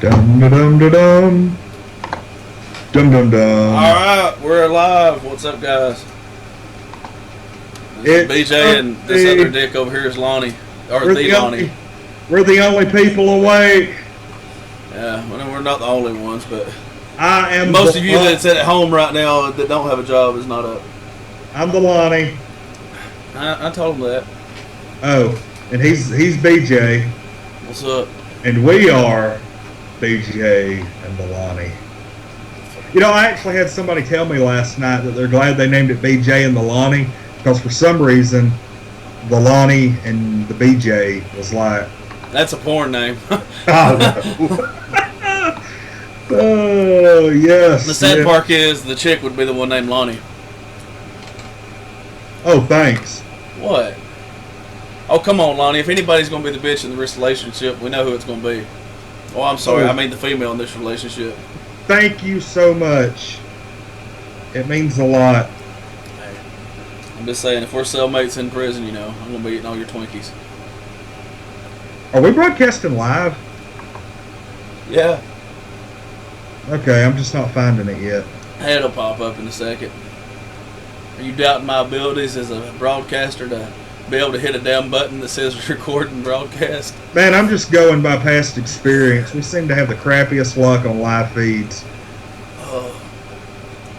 Dum da dum da dum. Dum dum dum. Alright, we're live. What's up, guys? This is BJ and this other dick over here is Lonnie. Or the Lonnie. We're the only people awake. Yeah, well, we're not the only ones, but I am. Most of you that's at home right now that don't have a job is not up. I'm the Lonnie. I told him that. Oh, and he's BJ. What's up? And we are BJ and the Lonnie. You know, I actually had somebody tell me last night that they're glad they named it BJ and the Lonnie because for some reason the Lonnie and the BJ was like. That's a porn name. Oh, yes. The sad part is the chick would be the one named Lonnie. Oh, thanks. What? Oh, come on, Lonnie. If anybody's going to be the bitch in this relationship, we know who it's going to be. Oh, I'm sorry. I mean the female in this relationship. Thank you so much. It means a lot. Hey, I'm just saying, if we're cellmates in prison, you know, I'm going to be eating all your Twinkies. Are we broadcasting live? Yeah. Okay, I'm just not finding it yet. Hey, it'll pop up in a second. Are you doubting my abilities as a broadcaster to be able to hit a damn button that says record and broadcast? Man, I'm just going by past experience. We seem to have the crappiest luck on live feeds. Oh,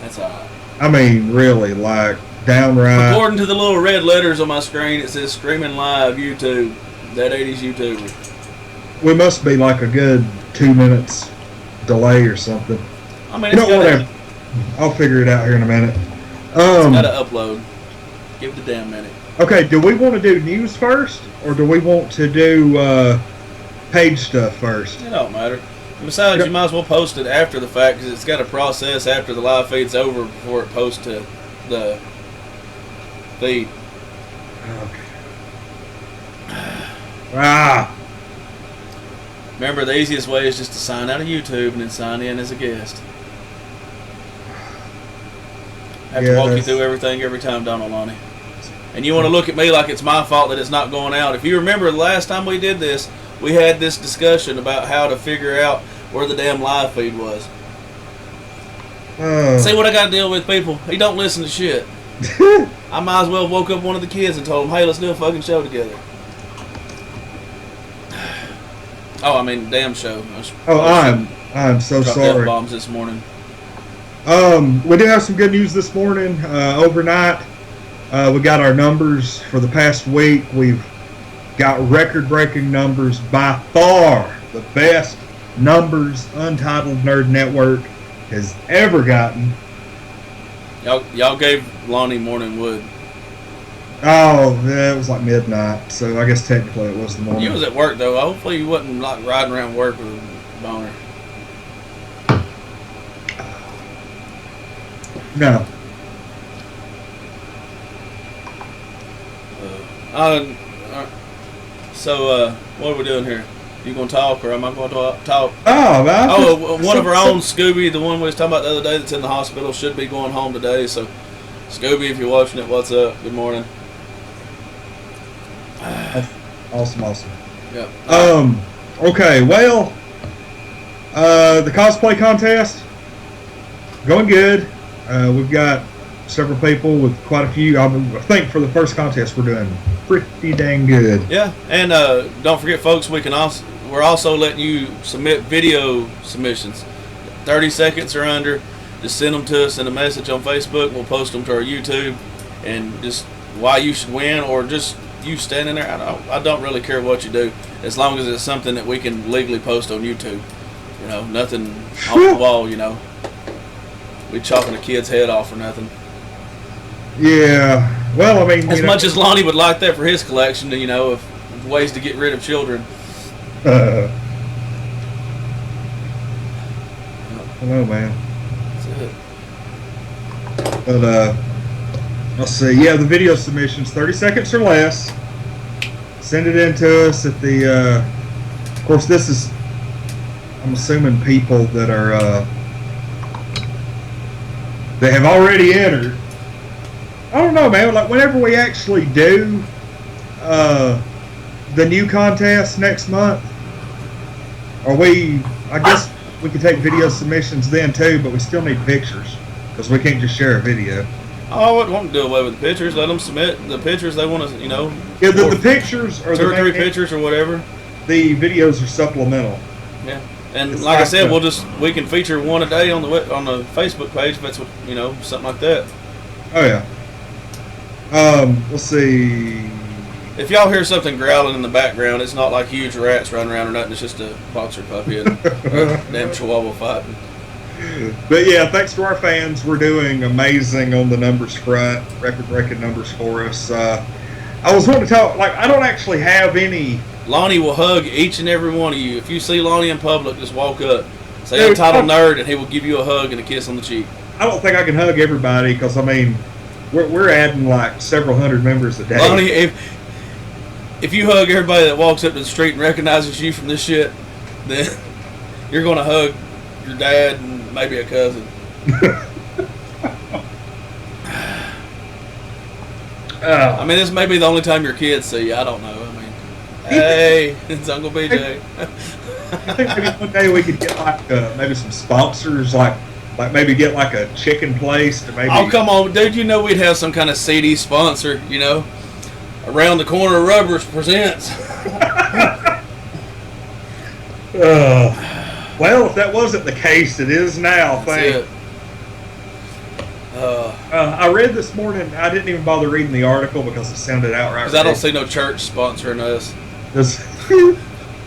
that's alright. I mean, really, like, downright. According to the little red letters on my screen, it says streaming live YouTube. That 80s YouTuber. We must be like a good 2 minutes delay or something. I mean, you know what? I'll figure it out here in a minute. It's got to upload. Give it a damn minute. Okay, do we want to do news first, or do we want to do page stuff first? It don't matter. Besides, you might as well post it after the fact because it's got to process after the live feed's over before it posts to the feed. Okay. Remember, the easiest way is just to sign out of YouTube and then sign in as a guest. I have to walk you through everything every time, don't I, Lonnie? And you want to look at me like it's my fault that it's not going out. If you remember the last time we did this, we had this discussion about how to figure out where the damn live feed was. See what I got to deal with, people? He don't listen to shit. I might as well have woke up one of the kids and told him, hey, let's do a fucking show together. Oh, I mean, damn show. I'm so sorry. F-bombs this morning. We did have some good news this morning. Overnight, we got our numbers for the past week. We've got record-breaking numbers. By far, the best numbers Untitled Nerd Network has ever gotten. Y'all gave Lonnie morning wood. Oh, yeah, it was like midnight, so I guess technically it was the morning. You was at work, though. Hopefully you wasn't like riding around work with a boner. No. So, what are we doing here? You going to talk, or am I going to talk? Oh, man. One of our own, Scooby, the one we was talking about the other day that's in the hospital, should be going home today. So, Scooby, if you're watching it, what's up? Good morning. Awesome. Yep. Okay, well, the cosplay contest, going good. We've got several people with quite a few. I think for the first contest we're doing pretty dang good. Yeah, and don't forget, folks, we're also letting you submit video submissions. 30 seconds or under. Just send them to us in a message on Facebook. We'll post them to our YouTube, and just why you should win, or just you standing there. I don't really care what you do, as long as it's something that we can legally post on YouTube. You know, nothing off the wall. You know, we chopping a kid's head off or nothing. Yeah. Well, I mean, as much as Lonnie would like that for his collection, you know, of ways to get rid of children. I don't know, man. But let's see. Yeah, the video submissions, 30 seconds or less. Send it in to us at the. Of course, this is. I'm assuming people that are that have already entered. I don't know, man. Like whenever we actually do the new contest next month, are we I guess we could take video submissions then too, but we still need pictures because we can't just share a video. Oh, I wouldn't want to do away with the pictures. Let them submit the pictures they want to, Yeah, the pictures are two or three pictures or whatever. The videos are supplemental. Yeah, and It's like I like said, the- we can feature one a day on the Facebook page if that's what something like that. Oh yeah. Let's see. If y'all hear something growling in the background, it's not like huge rats running around or nothing. It's just a boxer puppy and a damn chihuahua fighting. But yeah, thanks to our fans, we're doing amazing on the numbers front. Record-breaking numbers for us. I was wanting to talk. I don't actually have any. Lonnie will hug each and every one of you. If you see Lonnie in public, just walk up, say Dude, Untitled Nerd, and he will give you a hug and a kiss on the cheek. I don't think I can hug everybody because we're adding like several hundred members a day. Lonnie, if you hug everybody that walks up to the street and recognizes you from this shit, then you're going to hug your dad and maybe a cousin. I mean, this may be the only time your kids see you. I don't know. I mean, hey, it's Uncle BJ. I think maybe one day we could get maybe some sponsors, like maybe get like a chicken place to maybe. Oh, come on, dude! We'd have some kind of CD sponsor. Around the Corner of Rubbers presents. Well, if that wasn't the case, it is now. That's it. I read this morning. I didn't even bother reading the article because it sounded outright. Because I don't see no church sponsoring us. This-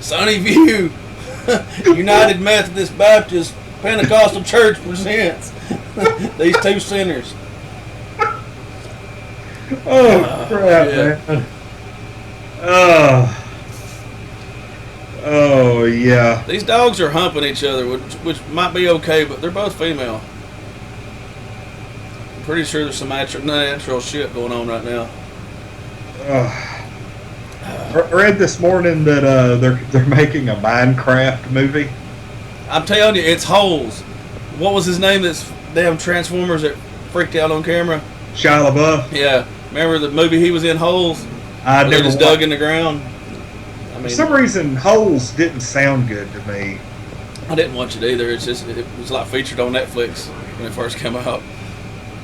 Sunny View, United Methodist Baptist Pentecostal Church presents these two sinners. Oh crap, yeah. man! Oh yeah. These dogs are humping each other, which might be okay, but they're both female. I'm pretty sure there's some natural shit going on right now. I read this morning that they're making a Minecraft movie. I'm telling you, it's Holes. What was his name? That's damn Transformers that freaked out on camera. Shia LaBeouf. Yeah, remember the movie he was in, Holes? I Where never they just dug in the ground. For some reason, Holes didn't sound good to me. I didn't watch it either. It was like featured on Netflix when it first came out.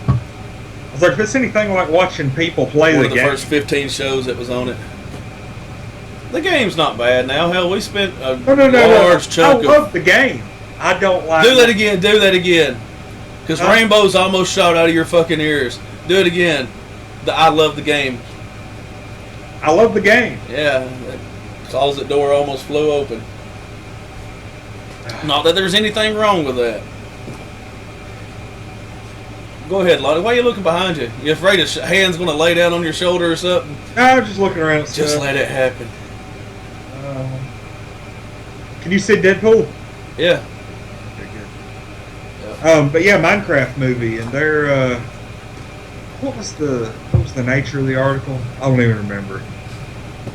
I was like, if it's anything like watching people play One the of the game. first 15 shows that was on it. The game's not bad now. Hell, we spent a large chunk I love the game. I don't like. Do that again. Do that again. Because rainbows almost shot out of your fucking ears. Do it again. I love the game. I love the game. Yeah. That closet door almost flew open. Not that there's anything wrong with that. Go ahead, Lonnie. Why are you looking behind you? You afraid a hand's going to lay down on your shoulder or something? I was just looking around at Just stuff. let it happen. Can you see Deadpool? Yeah. Okay, good. But yeah, Minecraft movie, and they're what was the nature of the article? I don't even remember.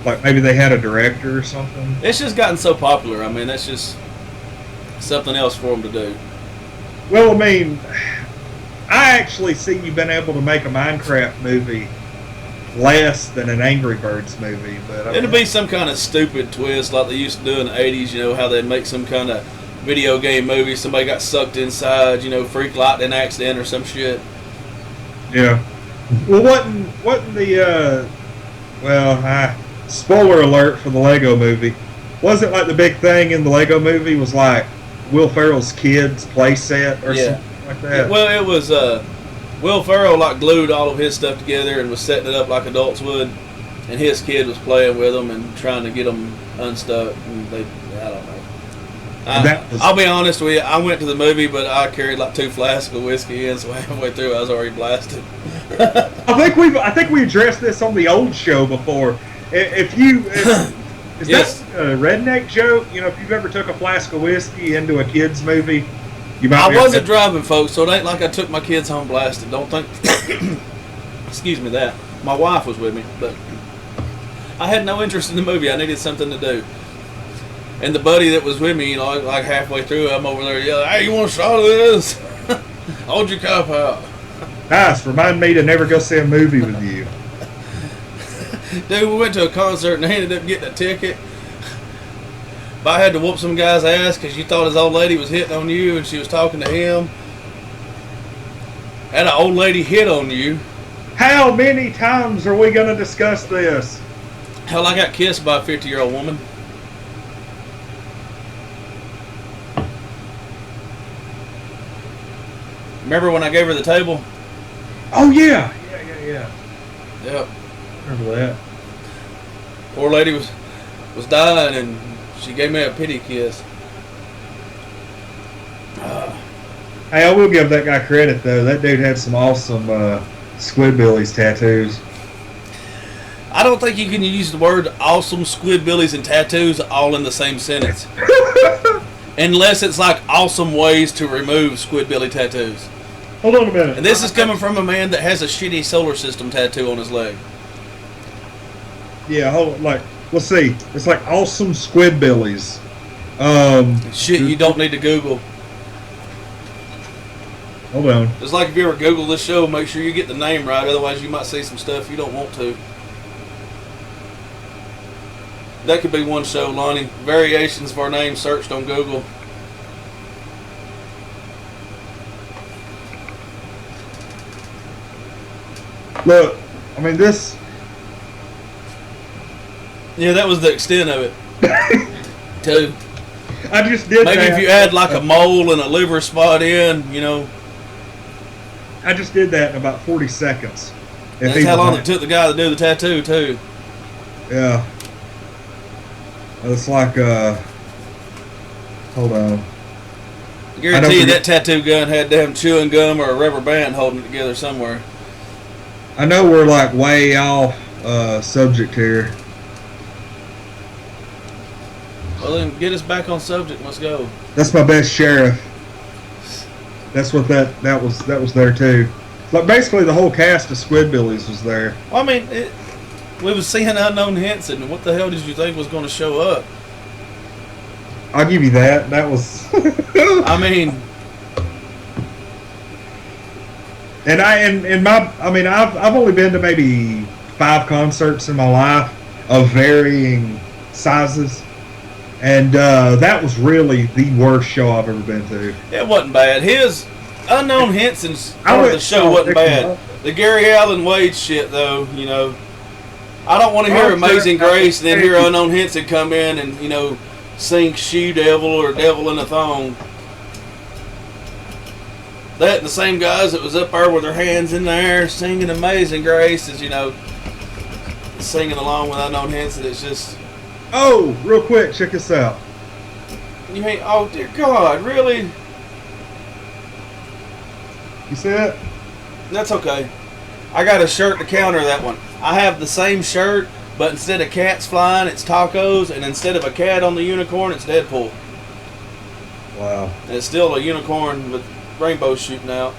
Like maybe they had a director or something. It's just gotten so popular. I mean, that's just something else for them to do. Well, I mean, I actually see you been able to make a Minecraft movie less than an Angry Birds movie, but I mean, It'd be some kind of stupid twist like they used to do in the 80s, how they'd make some kind of video game movie, somebody got sucked inside, freak lightning accident or some shit. Yeah. Well, wasn't the spoiler alert for the Lego movie. Wasn't like the big thing in the Lego movie was like Will Ferrell's kids play set or something like that? Well, it was Will Ferrell like glued all of his stuff together and was setting it up like adults would, and his kid was playing with them and trying to get them unstuck. And I don't know. I'll be honest with you. I went to the movie, but I carried like 2 flasks of whiskey in, so halfway through I was already blasted. I think we addressed this on the old show before. Is Yes. that a redneck joke? If you've ever took a flask of whiskey into a kids movie, you might. I wasn't driving, folks, so it ain't like I took my kids home blasted. Don't think. Excuse me, that. My wife was with me, but I had no interest in the movie. I needed something to do. And the buddy that was with me, like halfway through, I'm over there yelling, "Hey, you want a shot of this? Hold your cup out." Nice. Remind me to never go see a movie with you. Dude, we went to a concert and I ended up getting a ticket. If I had to whoop some guy's ass because you thought his old lady was hitting on you and she was talking to him, and an old lady hit on you. How many times are we going to discuss this? Hell, I got kissed by a 50-year-old woman. Remember when I gave her the table? Oh, yeah. Yeah. Yep. Remember that. Poor lady was dying and she gave me a pity kiss. Hey, I will give that guy credit, though. That dude had some awesome Squidbillies tattoos. I don't think you can use the word awesome, Squidbillies, and tattoos all in the same sentence. Unless it's like awesome ways to remove Squidbilly tattoos. Hold on a minute. And this is coming from a man that has a shitty solar system tattoo on his leg. Yeah, hold on. Like, let's see. It's like awesome Squidbillies. Shit you don't need to Google. Hold on. It's like if you ever Google this show, make sure you get the name right. Otherwise, you might see some stuff you don't want to. That could be one show, Lonnie. Variations of our name searched on Google. Look, I mean, this... Yeah, that was the extent of it. Too. I just did Maybe that. if you add like a mole and a liver spot in, you know. I just did that in about 40 seconds. That's how long it took the guy to do the tattoo, too. Yeah. It's like, hold on. I guarantee you that tattoo gun had damn chewing gum or a rubber band holding it together somewhere. I know we're like way off subject here. Well, then get us back on subject. Let's go. That's my best sheriff. That's what that was there too. Like basically the whole cast of Squidbillies was there. Well, I mean, we was seeing Unknown Henson. What the hell did you think was going to show up? I'll give you that. That was. I mean, and I've only been to maybe 5 concerts in my life of varying sizes, and that was really the worst show I've ever been to. it wasn't bad. His Unknown Henson's part of the show wasn't bad. The Gary Allen Wade shit, though, you know. I don't want to hear Amazing Grace and then hear Unknown Henson come in and, you know, sing She Devil or Devil in a Thong. That and the same guys that was up there with their hands in the air singing Amazing Grace is, you know, singing along with Unknown Henson. It's just... Oh, real quick, check this out. You mean, oh dear God, really? You see it? That's okay. I got a shirt to counter that one. I have the same shirt, but instead of cats flying, it's tacos, and instead of a cat on the unicorn, it's Deadpool. Wow. And it's still a unicorn with rainbows shooting out.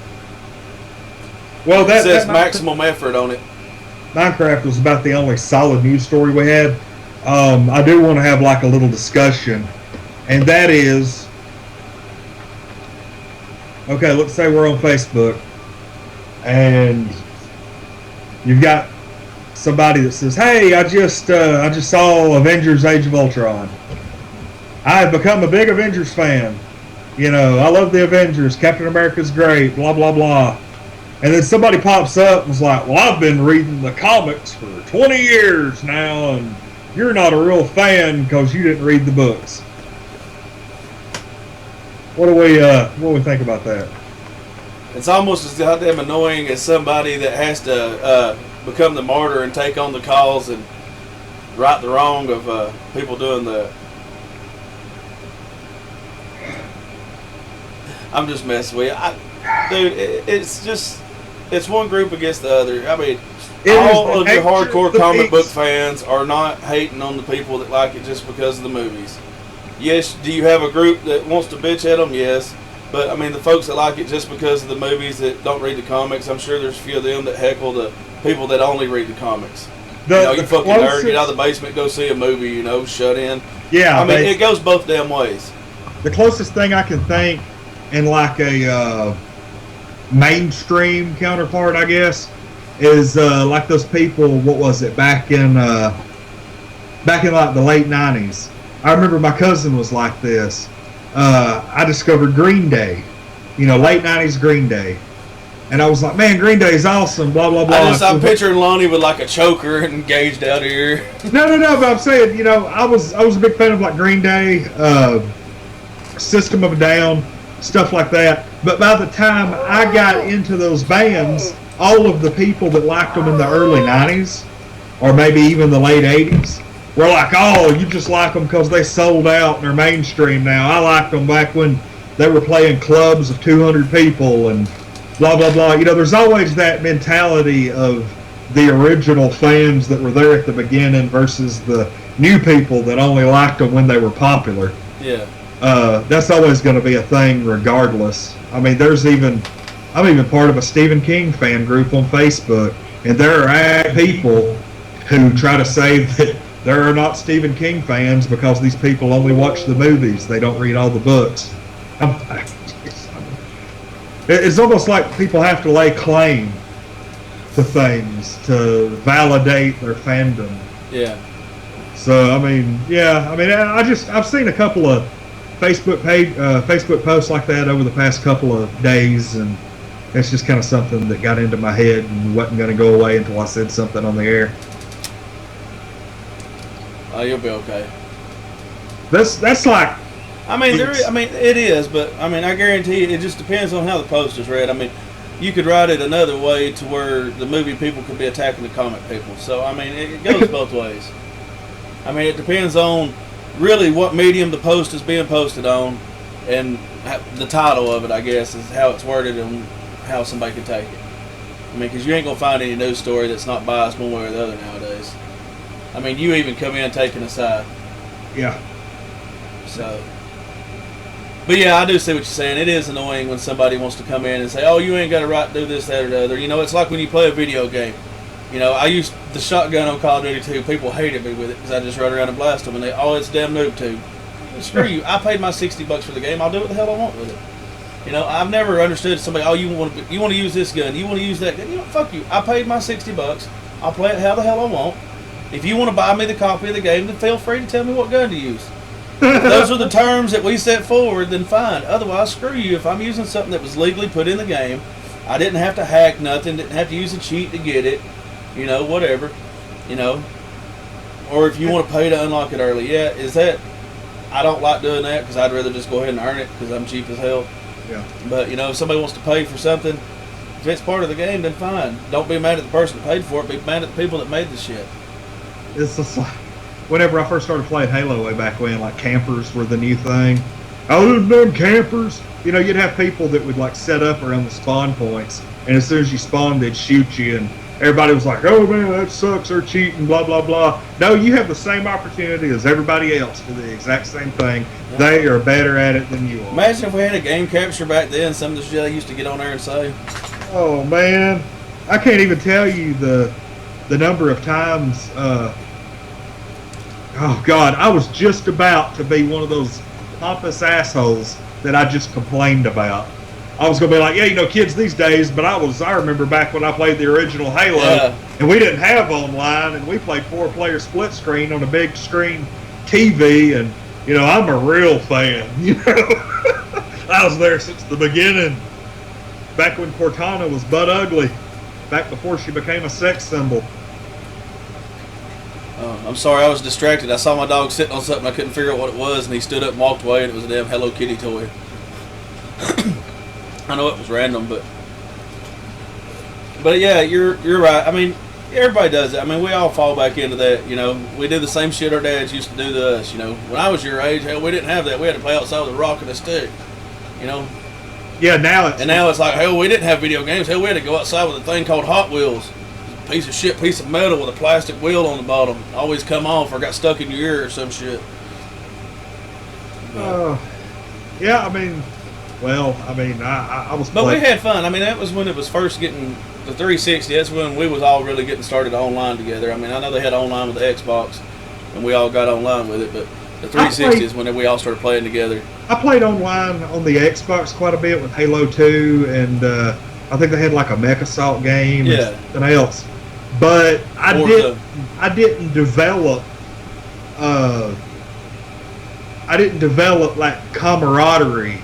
Well, It says maximum effort on it. Minecraft was about the only solid news story we had. I do want to have like a little discussion, and that is, okay, let's say we're on Facebook, and you've got somebody that says, "Hey, I just saw Avengers: Age of Ultron. I have become a big Avengers fan. You know, I love the Avengers. Captain America's great. Blah blah blah." And then somebody pops up and is like, "Well, I've been reading the comics for 20 years now, and you're not a real fan because you didn't read the books." What do we think about that? It's almost as goddamn annoying as somebody that has to become the martyr and take on the cause and right the wrong of people doing that. I'm just messing with you. Dude, it's one group against the other. I mean, all of your hardcore comic book fans are not hating on the people that like it just because of the movies. Yes, do you have a group that wants to bitch at them? Yes. But, I mean, the folks that like it just because of the movies that don't read the comics, I'm sure there's a few of them that heckle the people that only read the comics. You fucking nerd, get out of the basement, go see a movie, you know, shut in. Yeah. I mean, it goes both damn ways. The closest thing I can think in like a mainstream counterpart, I guess, is like those people, what was it, back in like the late 90s. I remember my cousin was like this. I discovered Green Day, late '90s Green Day, and I was like, man, Green Day is awesome. Blah blah blah. I'm picturing Lonnie with like a choker and engaged out here. No. But I'm saying, I was a big fan of like Green Day, System of a Down, stuff like that. But by the time I got into those bands, all of the people that liked them in the early '90s, or maybe even the late '80s, were like, oh, you just like them because they sold out and they're mainstream now. I liked them back when they were playing clubs of 200 people and blah, blah, blah. There's always that mentality of the original fans that were there at the beginning versus the new people that only liked them when they were popular. Yeah. That's always going to be a thing regardless. I mean, I'm even part of a Stephen King fan group on Facebook, and there are people who try to say that there are not Stephen King fans because these people only watch the movies. They don't read all the books. It's almost like people have to lay claim to things to validate their fandom. Yeah. So I've seen a couple of Facebook posts like that over the past couple of days, and it's just kind of something that got into my head and wasn't going to go away until I said something on the air. Oh, you'll be okay. That's like. It is, but I guarantee you, it just depends on how the post is read. You could write it another way to where the movie people could be attacking the comic people. So it goes both ways. It depends on really what medium the post is being posted on, and the title of it, I guess, is how it's worded and how somebody can take it. Because you ain't gonna find any news story that's not biased one way or the other nowadays. You even come in taking a side. Yeah. So, but yeah, I do see what you're saying. It is annoying when somebody wants to come in and say, "Oh, you ain't got a right to do this, that, or the other." It's like when you play a video game. I used the shotgun on Call of Duty 2. People hated me with it because I just run around and blast them, and it's damn noob tube. Screw you! I paid my $60 for the game. I'll do what the hell I want with it. I've never understood somebody. Oh, you want to use this gun? You want to use that gun? Fuck you! I paid my $60. I'll play it how the hell I want. If you want to buy me the copy of the game, then feel free to tell me what gun to use. If those are the terms that we set forward, then fine. Otherwise, screw you. If I'm using something that was legally put in the game, I didn't have to hack nothing, didn't have to use a cheat to get it, whatever, Or if you want to pay to unlock it early, I don't like doing that because I'd rather just go ahead and earn it because I'm cheap as hell. Yeah. But, if somebody wants to pay for something, if it's part of the game, then fine. Don't be mad at the person that paid for it. Be mad at the people that made the shit. It's just like, whenever I first started playing Halo way back when, like campers were the new thing. Other than campers, you'd have people that would like set up around the spawn points, and as soon as you spawned, they'd shoot you, and everybody was like, "Oh man, that sucks. They're cheating." Blah blah blah. No, you have the same opportunity as everybody else to do the exact same thing. Yeah. They are better at it than you are. Imagine if we had a game capture back then. Some of the shit I used to get on there and say. Oh man, I can't even tell you the number of times. Oh God, I was just about to be one of those pompous assholes that I just complained about. I was gonna be like, yeah, kids these days, but I remember back when I played the original Halo, and we didn't have online, and we played 4-player split screen on a big screen TV, and I'm a real fan. I was there since the beginning, back when Cortana was butt ugly, back before she became a sex symbol. I'm sorry, I was distracted. I saw my dog sitting on something I couldn't figure out what it was, and he stood up and walked away, and it was a damn Hello Kitty toy. I know it was random, but yeah, you're right. Everybody does it. We all fall back into that. We do the same shit our dads used to do to us. When I was your age, hell, we didn't have that. We had to play outside with a rock and a stick. Yeah, now it's like, hell, we didn't have video games. Hell, we had to go outside with a thing called Hot Wheels. Piece of metal with a plastic wheel on the bottom. Always come off or got stuck in your ear or some shit. Yeah, I was. But we had fun. That was when it was first getting the 360. That's when we was all really getting started online together. I know they had online with the Xbox, and we all got online with it. But the 360 is when we all started playing together. I played online on the Xbox quite a bit with Halo 2, and I think they had like a Mech Assault game and something else. But I didn't develop I didn't develop like camaraderie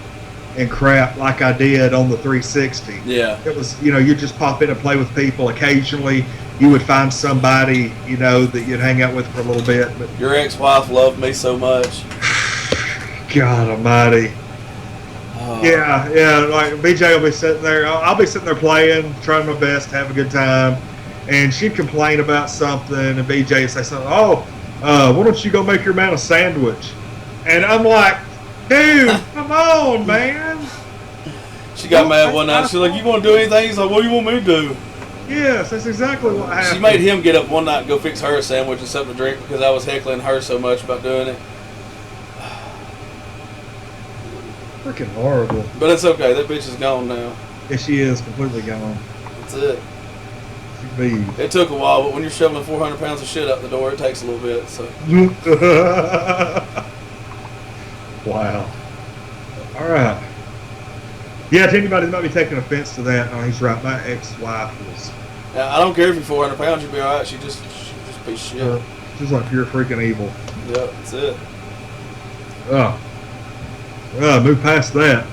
and crap like I did on the 360. Yeah. It was, you just pop in and play with people occasionally. You would find somebody, that you'd hang out with for a little bit. But your ex-wife loved me so much. God almighty. Oh. Yeah, like BJ will be sitting there. I'll be sitting there playing, trying my best to have a good time. And she'd complain about something, and BJ would say something, why don't you go make your man a sandwich? And I'm like, dude, come on, man. She got mad one night. She's like, you want to do anything? He's like, what do you want me to do? Yes, that's exactly what happened. She made him get up one night and go fix her a sandwich and something to drink because I was heckling her so much about doing it. Freaking horrible. But it's okay. That bitch is gone now. Yeah, she is completely gone. That's it. It took a while, but when you're shoveling 400 pounds of shit out the door, it takes a little bit. So. Wow. All right. Yeah, to anybody that might be taking offense to that, he's right. My ex-wife was. Yeah, I don't care if you're 400 pounds, you'll be all right. She just be shit. She's like pure freaking evil. Yep, that's it. Move past that.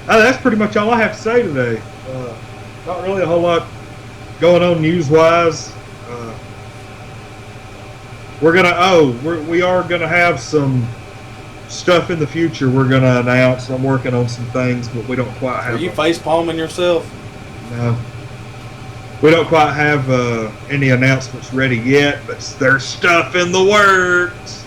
That's pretty much all I have to say today. Not really a whole lot going on news-wise. We are gonna have some stuff in the future we're gonna announce. I'm working on some things, but we don't quite have. Are you face palming yourself? No. We don't quite have any announcements ready yet, but there's stuff in the works.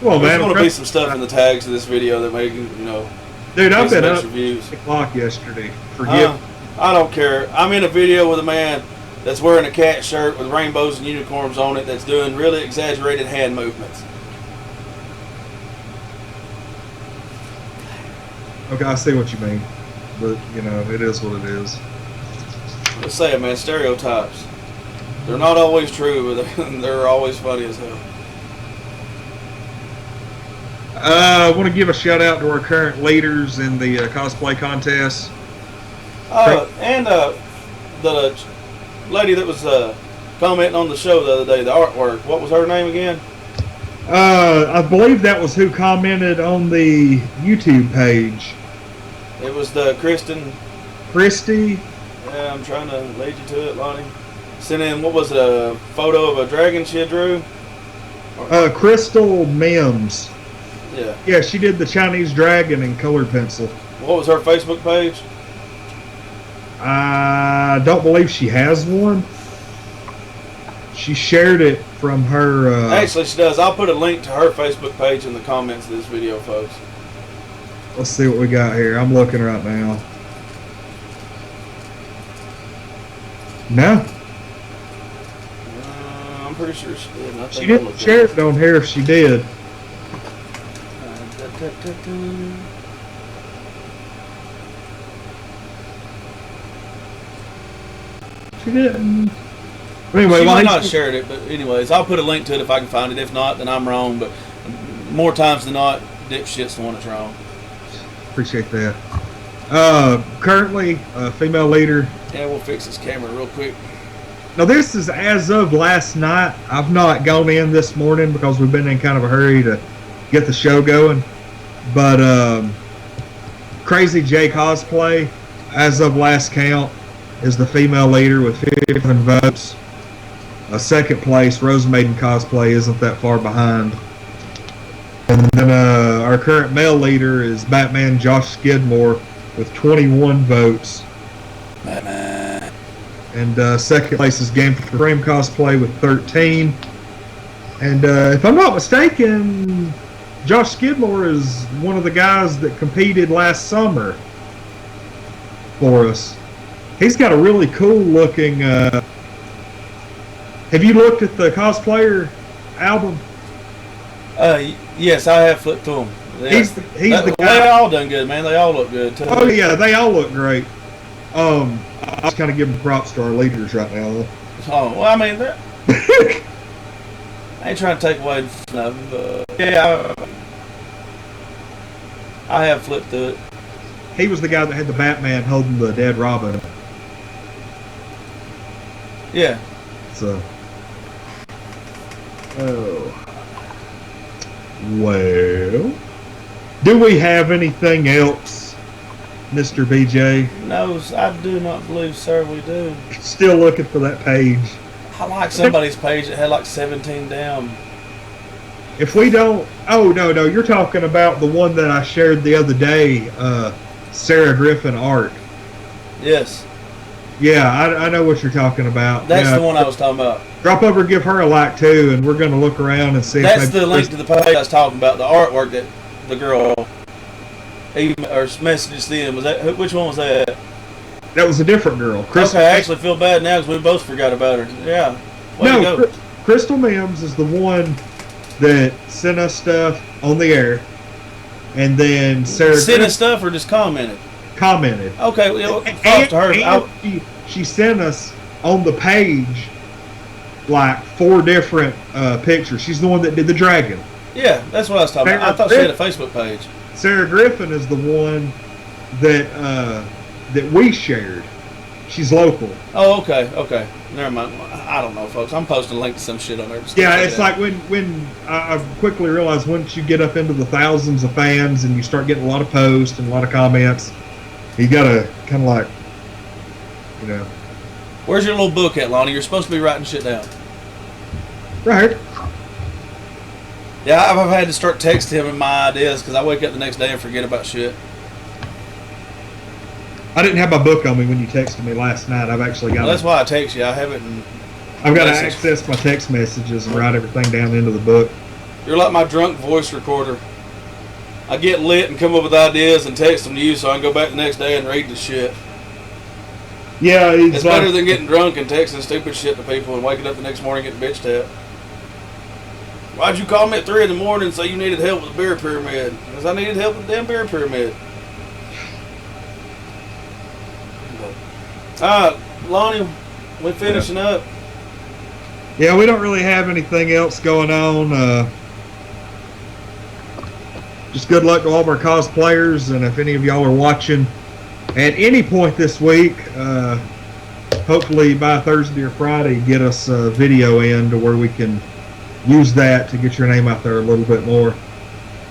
Well, man, there's going to be some stuff in the tags of this video that may, Dude, I've been up reviews. 8 o'clock yesterday. Forget. I don't care. I'm in a video with a man that's wearing a cat shirt with rainbows and unicorns on it that's doing really exaggerated hand movements. Okay, I see what you mean. But, it is what it is. Let's say it, man. Stereotypes. They're not always true, but they're always funny as hell. I want to give a shout out to our current leaders in the cosplay contest. And the lady that was commenting on the show the other day, the artwork. What was her name again? I believe that was who commented on the YouTube page. It was the Christy. Yeah, I'm trying to lead you to it, Lonnie. Sent in, what was it, a photo of a dragon she drew? Crystal Mims. Yeah. Yeah, she did the Chinese dragon in colored pencil. What was her Facebook page? I don't believe she has one. She shared it from her... Actually, she does. I'll put a link to her Facebook page in the comments of this video, folks. Let's see what we got here. I'm looking right now. No. I'm pretty sure she did. She didn't share it on here if she did. She didn't. Anyway, she might not have shared it, but anyways, I'll put a link to it if I can find it. If not, then I'm wrong. But more times than not, dipshit's the one that's wrong. Appreciate that. Currently, female leader. Yeah, we'll fix this camera real quick. Now, this is as of last night. I've not gone in this morning because we've been in kind of a hurry to get the show going. But Crazy J Cosplay, as of last count, is the female leader with 57 votes. Second place, Rose Maiden Cosplay isn't that far behind. And then our current male leader is Batman Josh Skidmore with 21 votes. Batman. And second place is Game for Frame Cosplay with 13. And if I'm not mistaken, Josh Skidmore is one of the guys that competed last summer for us. He's got a really cool looking... have you looked at the Cosplayer album? Yes, I have flipped through them. He's the guy. They all done good, man. They all look good, too. Oh, yeah, they all look great. I was kind of giving props to our leaders right now, though. Oh, well, I mean, I ain't trying to take away from them, but yeah, I have flipped through it. He was the guy that had the Batman holding the dead Robin. Yeah. So, Oh. Well, do we have anything else, Mr. BJ? No, I do not believe, sir, we do. Still looking for that page. I like somebody's page that had like 17 down. If we don't... Oh, no, you're talking about the one that I shared the other day, Sarah Griffin Art. Yes. Yeah, I know what you're talking about. That's the one I was talking about. Drop over, give her a like, too, and we're going to look around and see That's if the link to the page I was talking about, the artwork that the girl or messages them. Was that, which one was that? That was a different girl. Okay, I actually feel bad now because we both forgot about her. Yeah. Way to go. Crystal Mims is the one that sent us stuff on the air, and then Sarah sent us stuff or just commented. Okay, well, to her. And she sent us on the page like 4 different pictures. She's the one that did the dragon. Yeah, that's what I was talking about. I thought she had a Facebook page. Sarah Griffin is the one that that we shared. She's local. Oh, okay. Never mind. I don't know, folks. I'm posting a link to some shit on there. Yeah, it's like when I quickly realized once you get up into the thousands of fans and you start getting a lot of posts and a lot of comments, you gotta kind of like, you know. Where's your little book at, Lonnie? You're supposed to be writing shit down. Right. Yeah, I've had to start texting him my ideas because I wake up the next day and forget about shit. I didn't have my book on me when you texted me last night. I've actually got. Well, that's why I text you. I haven't. I've got to access my text messages and write everything down into the book. You're like my drunk voice recorder. I get lit and come up with ideas and text them to you so I can go back the next day and read the shit. Yeah, it's better than getting drunk and texting stupid shit to people and waking up the next morning getting bitched at. Why'd you call me at 3 in the morning and say you needed help with the beer pyramid? Because I needed help with the damn beer pyramid. Lonnie, we're finishing up. Yeah, we don't really have anything else going on. Just good luck to all of our cosplayers, and if any of y'all are watching at any point this week, hopefully by Thursday or Friday, get us a video in to where we can use that to get your name out there a little bit more.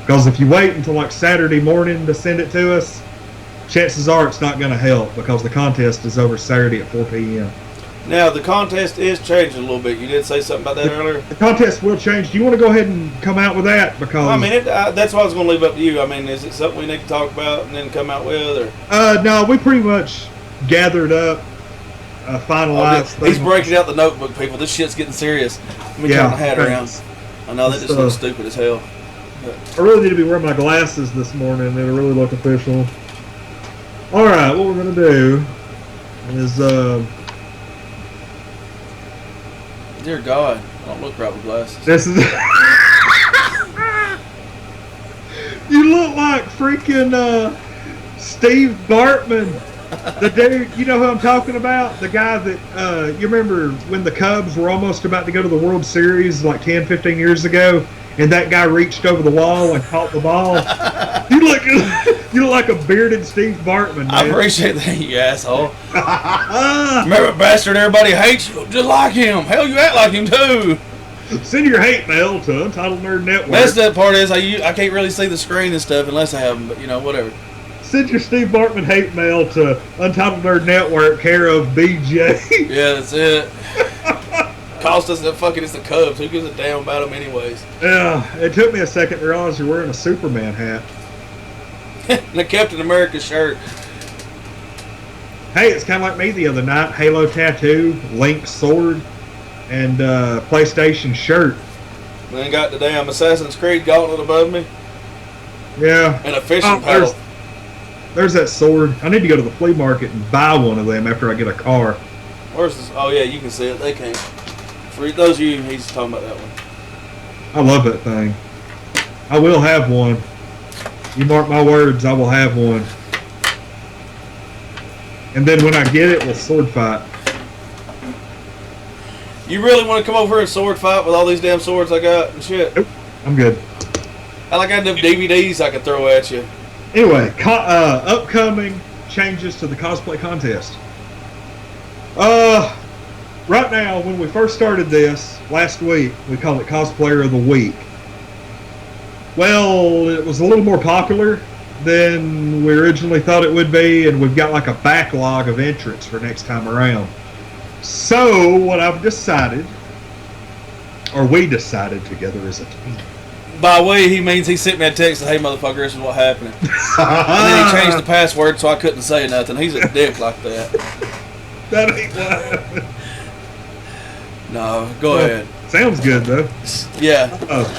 Because if you wait until like Saturday morning to send it to us, chances are it's not going to help because the contest is over Saturday at 4 p.m. Now, the contest is changing a little bit. You did say something about that earlier? The contest will change. Do you want to go ahead and come out with that? Because I mean, that's what I was going to leave up to you. I mean, is it something we need to talk about and then come out with? Or? No, we pretty much gathered up, finalized things. He's breaking out the notebook, people. This shit's getting serious. Let me turn my hat around. I know that just looks stupid as hell. But I really need to be wearing my glasses this morning. It'll really look official. All right, what we're going to do is... Dear God, I don't look right with glasses. This is... You look like freaking Steve Bartman. The dude, you know who I'm talking about? The guy that, you remember when the Cubs were almost about to go to the World Series like 10, 15 years ago, and that guy reached over the wall and caught the ball? You look like a bearded Steve Bartman, man. I appreciate that, you asshole. Remember, bastard, everybody hates you just like him. Hell, you act like him, too. Send your hate mail to Untitled Nerd Network. That's the part is I can't really see the screen and stuff unless I have them, but, you know, whatever. Send your Steve Bartman hate mail to Untitled Nerd Network, care of BJ. Yeah, that's it. Cost us it's the Cubs. Who gives a damn about them anyways? Yeah, it took me a second to realize you're wearing a Superman hat. And a Captain America shirt. Hey, it's kind of like me the other night. Halo tattoo, Link sword, and PlayStation shirt. Then got the damn Assassin's Creed gauntlet above me. Yeah. And a fishing paddle. There's that sword. I need to go to the flea market and buy one of them after I get a car. Where's this? Oh, yeah, you can see it. They can't. For those of you, he's talking about that one. I love that thing. I will have one. You mark my words, I will have one. And then when I get it, we'll sword fight. You really want to come over here and sword fight with all these damn swords I got and shit? Nope, I'm good. I got enough DVDs I could throw at you. Anyway, upcoming changes to the cosplay contest. right now, when we first started this last week, we call it Cosplayer of the Week. Well, it was a little more popular than we originally thought it would be, and we've got like a backlog of entrants for next time around. So, what I've decided, or we decided together as a team. By we, he means he sent me a text that, hey, motherfucker, this is what happened. And then he changed the password so I couldn't say nothing. He's a dick like that. That ain't what happened. No, go ahead. Sounds good, though. Yeah,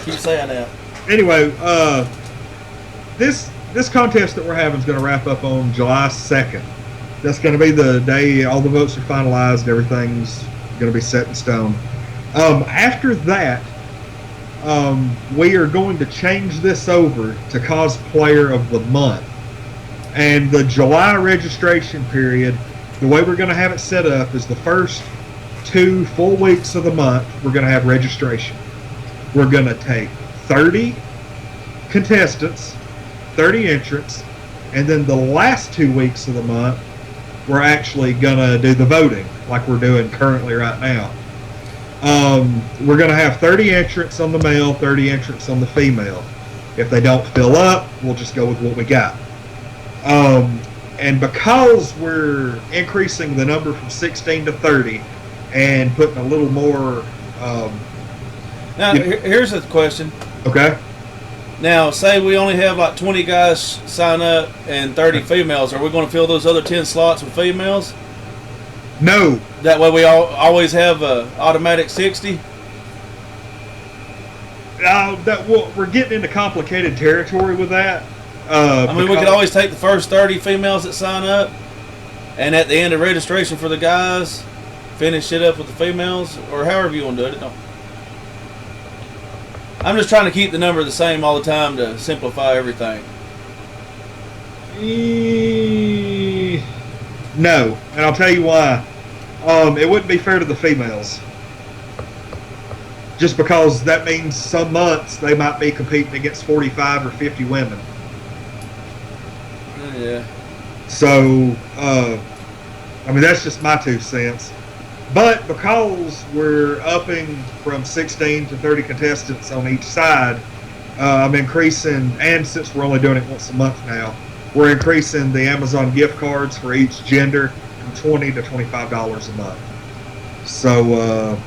keep saying that. Anyway, this contest that we're having is going to wrap up on July 2nd. That's going to be the day all the votes are finalized. Everything's going to be set in stone. After that, we are going to change this over to Cosplayer of the Month. And the July registration period, the way we're going to have it set up is the first 2 full weeks of the month, we're going to have registration. We're going to take 30 contestants, 30 entrants, and then the last 2 weeks of the month, we're actually going to do the voting like we're doing currently right now. We're going to have 30 entrants on the male, 30 entrants on the female. If they don't fill up, we'll just go with what we got. And because we're increasing the number from 16 to 30 and putting a little more... now, here's a question. Okay. Now, say we only have like 20 guys sign up and 30 females. Are we going to fill those other 10 slots with females? No. That way we always have a automatic 60? We're getting into complicated territory with that. I mean, we could always take the first 30 females that sign up, and at the end of registration for the guys, finish it up with the females, or however you want to do it. I'm just trying to keep the number the same all the time to simplify everything. No, and I'll tell you why. It wouldn't be fair to the females. Just because that means some months they might be competing against 45 or 50 women. Yeah. So, I mean, that's just my 2 cents. But because we're upping from 16 to 30 contestants on each side, I'm increasing, and since we're only doing it once a month now, we're increasing the Amazon gift cards for each gender from $20 to $25 a month. So,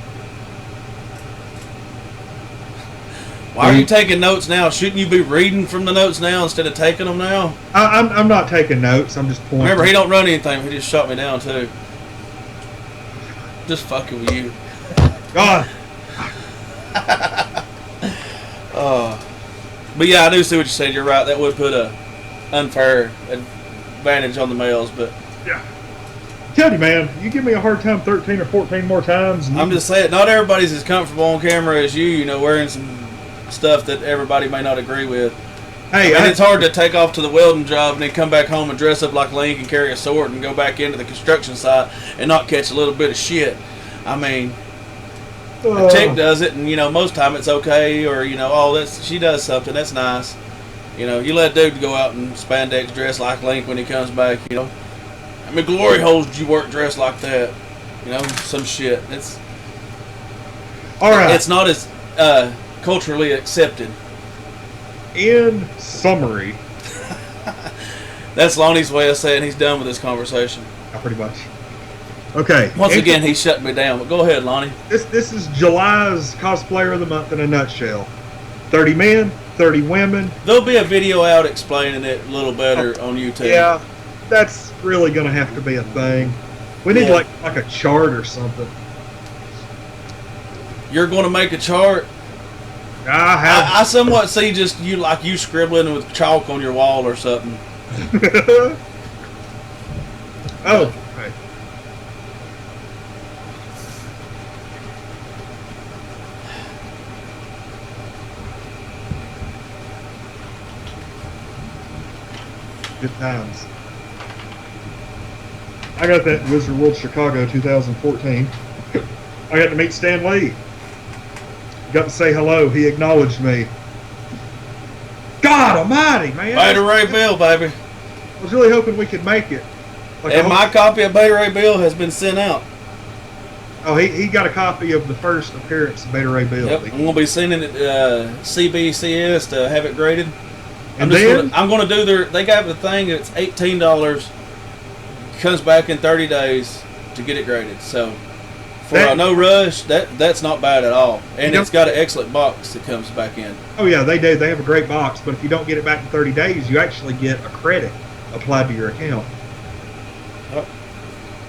why are you taking notes now? Shouldn't you be reading from the notes now instead of taking them now? I'm not taking notes. I'm just pointing. Remember, he don't run anything. He just shot me down, too. Just fucking with you. God. But yeah, I do see what you said. You're right. That would put a unfair advantage on the males, but yeah. Tell you, man, you give me a hard time 13 or 14 more times. I'm just saying, not everybody's as comfortable on camera as you. You know, wearing some stuff that everybody may not agree with. Hey, it's hard to take off to the welding job and then come back home and dress up like Link and carry a sword and go back into the construction site and not catch a little bit of shit. I mean, a chick does it, and you know, most time it's okay, or you know, oh, she does something that's nice. You know, you let a dude go out and spandex dress like Link when he comes back. You know, I mean, glory holes you work dressed like that. You know, some shit. It's all right. It's not as culturally accepted. In summary, that's Lonnie's way of saying he's done with this conversation. Pretty much. Okay. Once again, he's shutting me down. But go ahead, Lonnie. This is July's Cosplayer of the Month in a nutshell. 30 men, 30 women. There'll be a video out explaining it a little better on YouTube. Yeah, that's really going to have to be a thing. We need like a chart or something. You're going to make a chart? I somewhat see just you scribbling with chalk on your wall or something. Oh, right. Good times. I got that Wizard World Chicago 2014. I got to meet Stan Lee. Got to say hello. He acknowledged me. God almighty, man. Beta Ray Bill, baby. I was really hoping we could make it. And my copy of Beta Ray Bill has been sent out. Oh, he got a copy of the first appearance of Beta Ray Bill. Yep, I'm gonna be sending it CBCS to have it graded. And then I'm gonna do their. They got the thing. It's $18. Comes back in 30 days to get it graded. So for a no rush, that's not bad at all. And it's got an excellent box that comes back in. Oh yeah, they do. They have a great box. But if you don't get it back in 30 days, you actually get a credit applied to your account.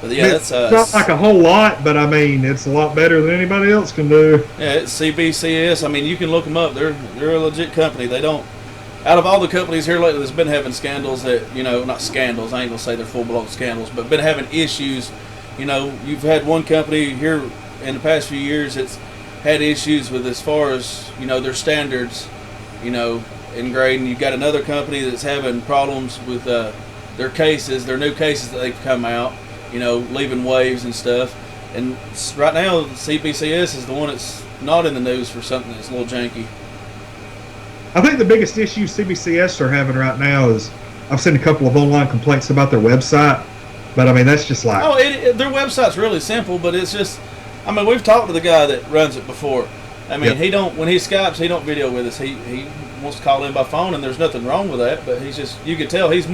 But yeah, it's not like a whole lot, but I mean, it's a lot better than anybody else can do. Yeah, it's CBCS. I mean, you can look them up. They're a legit company. They don't. Out of all the companies here lately that's been having scandals that, not scandals, I ain't going to say they're full-blown scandals, but been having issues. You've had one company here in the past few years that's had issues with as far as, their standards, in grading. You've got another company that's having problems with their cases, their new cases that they've come out, leaving waves and stuff. And right now, CBCS is the one that's not in the news for something that's a little janky. I think the biggest issue CBCS are having right now is I've seen a couple of online complaints about their website, but I mean that's just like their website's really simple, but it's just we've talked to the guy that runs it before. Yep. He don't when he Skypes he don't video with us. He wants to call in by phone, and there's nothing wrong with that. But you can tell he's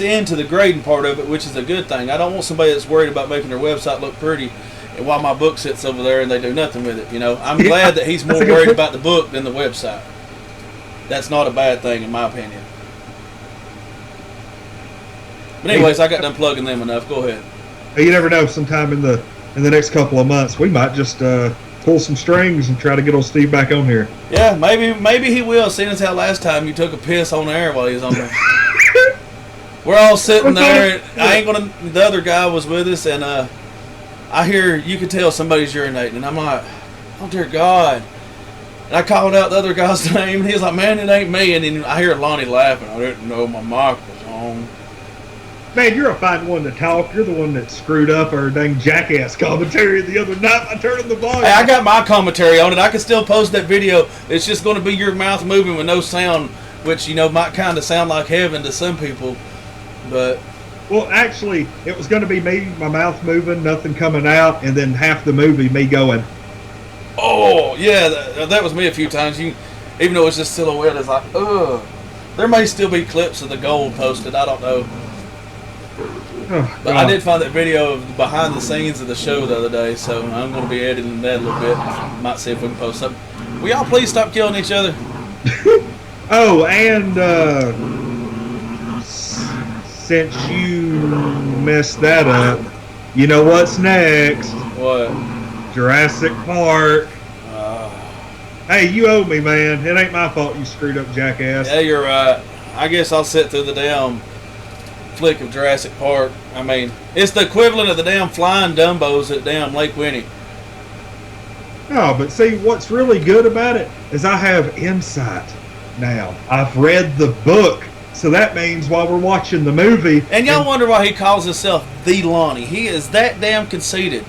into the grading part of it, which is a good thing. I don't want somebody that's worried about making their website look pretty, and while my book sits over there and they do nothing with it. I'm glad that he's more worried about the book than the website. That's not a bad thing, in my opinion. But anyways, I got done plugging them enough. Go ahead. You never know. Sometime in the next couple of months, we might just pull some strings and try to get old Steve back on here. Yeah, maybe he will. Seeing as how last time you took a piss on air while he was on there. We're all sitting there. The other guy was with us, and I hear you could tell somebody's urinating, and I'm like, oh dear God. And I called out the other guy's name, and he was like, man, it ain't me. And then I hear Lonnie laughing. I didn't know my mic was on. Man, you're a fine one to talk. You're the one that screwed up our dang jackass commentary the other night by turning the volume. Hey, I got my commentary on it. I can still post that video. It's just going to be your mouth moving with no sound, which, might kind of sound like heaven to some people. But well, actually, it was going to be me, my mouth moving, nothing coming out, and then half the movie me going, oh, yeah, that was me a few times. Even though it's just silhouette, it's like, ugh. There may still be clips of the gold posted. I don't know. oh, But I did find that video of the behind the scenes of the show the other day, so I'm going to be editing that a little bit. Might see if we can post something. Will y'all please stop killing each other? Oh, and since you messed that up, you know what's next? What? Jurassic Park. Hey, you owe me, man. It ain't my fault you screwed up, jackass. Yeah, you're right. I guess I'll sit through the damn flick of Jurassic Park. It's the equivalent of the damn flying Dumbos at damn Lake Winnie. No, but see, what's really good about it is I have insight now. I've read the book, so that means while we're watching the movie... And y'all wonder why he calls himself The Lonnie. He is that damn conceited.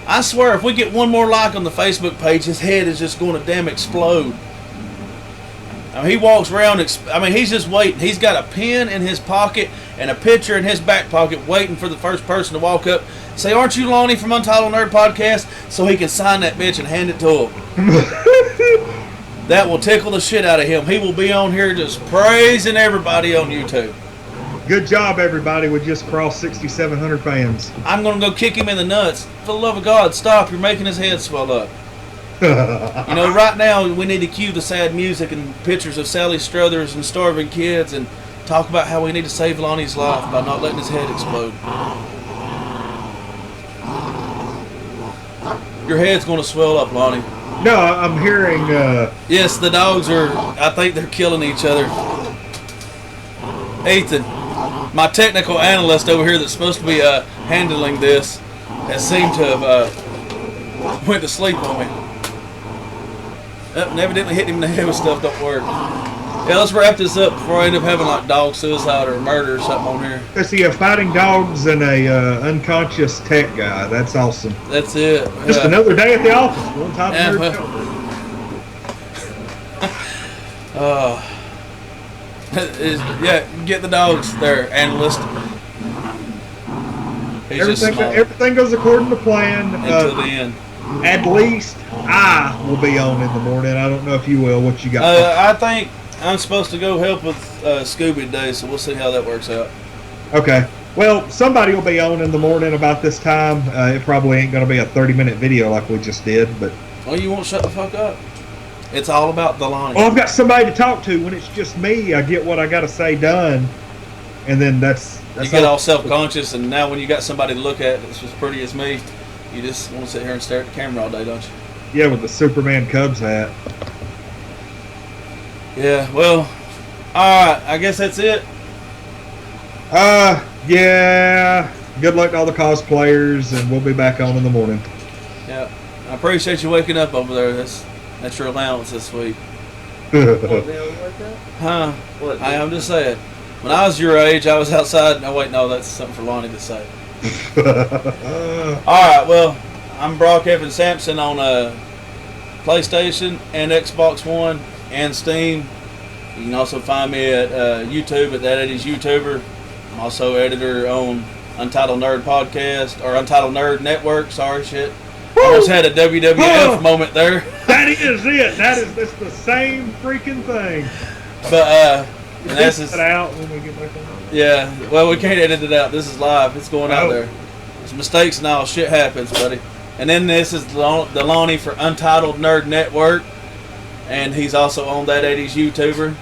I swear, if we get one more like on the Facebook page, his head is just going to damn explode. He walks around, he's just waiting. He's got a pen in his pocket and a picture in his back pocket waiting for the first person to walk up, say, aren't you Lonnie from Untitled Nerd Podcast? So he can sign that bitch and hand it to him. That will tickle the shit out of him. He will be on here just praising everybody on YouTube. Good job, everybody. We just crossed 6,700 fans. I'm going to go kick him in the nuts. For the love of God, stop. You're making his head swell up. Right now, we need to cue the sad music and pictures of Sally Struthers and starving kids and talk about how we need to save Lonnie's life by not letting his head explode. Your head's going to swell up, Lonnie. No, I'm hearing... Yes, the dogs I think they're killing each other. Ethan, my technical analyst over here that's supposed to be handling this, has seemed to have went to sleep on me. And evidently hitting him in the head with stuff don't work. Yeah, let's wrap this up before I end up having like dog suicide or murder or something on here. Let's see, fighting dogs and a unconscious tech guy. That's awesome. That's it. Just another day at the office. One time get the dogs there, analyst. He's just small. Everything goes according to plan. Until the end. At least I will be on in the morning. I don't know if you will. What you got? I think I'm supposed to go help with Scooby today, so we'll see how that works out. Okay. Well, somebody will be on in the morning about this time. It probably ain't going to be a 30-minute video like we just did, but... Well, you won't shut the fuck up. It's all about the Lonnie. Well, I've got somebody to talk to. When it's just me, I get what I got to say done, and then that's you get all self-conscious, and now when you got somebody to look at that's as pretty as me, you just want to sit here and stare at the camera all day, don't you? Yeah, with the Superman Cubs hat. Yeah, well, alright, I guess that's it. Yeah. Good luck to all the cosplayers, and we'll be back on in the morning. Yeah, I appreciate you waking up over there. That's your allowance this week. Huh? What? I'm just saying. When I was your age, I was outside. No, wait, no, that's something for Lonnie to say. Alright, well, I'm Brock Evan Sampson on PlayStation and Xbox One and Steam. You can also find me at YouTube at That 80s YouTuber. I'm also editor on Untitled Nerd Podcast, or Untitled Nerd Network. Sorry, shit. Almost had a WWF moment there. That is it. It's the same freaking thing. But and that's it out when we get back on. Yeah, well, we can't edit it out. This is live. It's going out there. There's mistakes and all. Shit happens, buddy. And then this is the Lonnie for Untitled Nerd Network, and he's also on That 80s YouTuber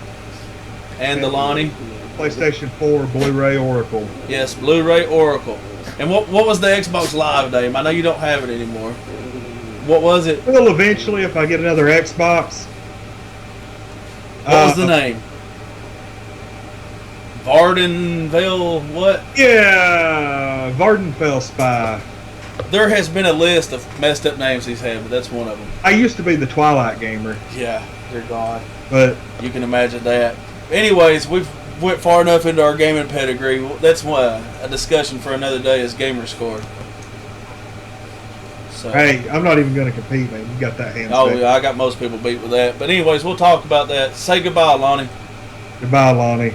and the Lonnie. PlayStation 4 Blu-ray Oracle. Yes, Blu-ray Oracle. And what was the Xbox Live name? I know you don't have it anymore. What was it? Well, eventually, if I get another Xbox. What was the name? Vardenville what? Yeah, Vardenfell Spy. There has been a list of messed up names he's had, but that's one of them. I used to be the Twilight Gamer. Yeah, dear God. But you can imagine that. Anyways, we've went far enough into our gaming pedigree. That's a discussion for another day is gamer score. So, hey, I'm not even going to compete, man. You got that hand. Oh, yeah, I got most people beat with that. But anyways, we'll talk about that. Say goodbye, Lonnie. Goodbye, Lonnie.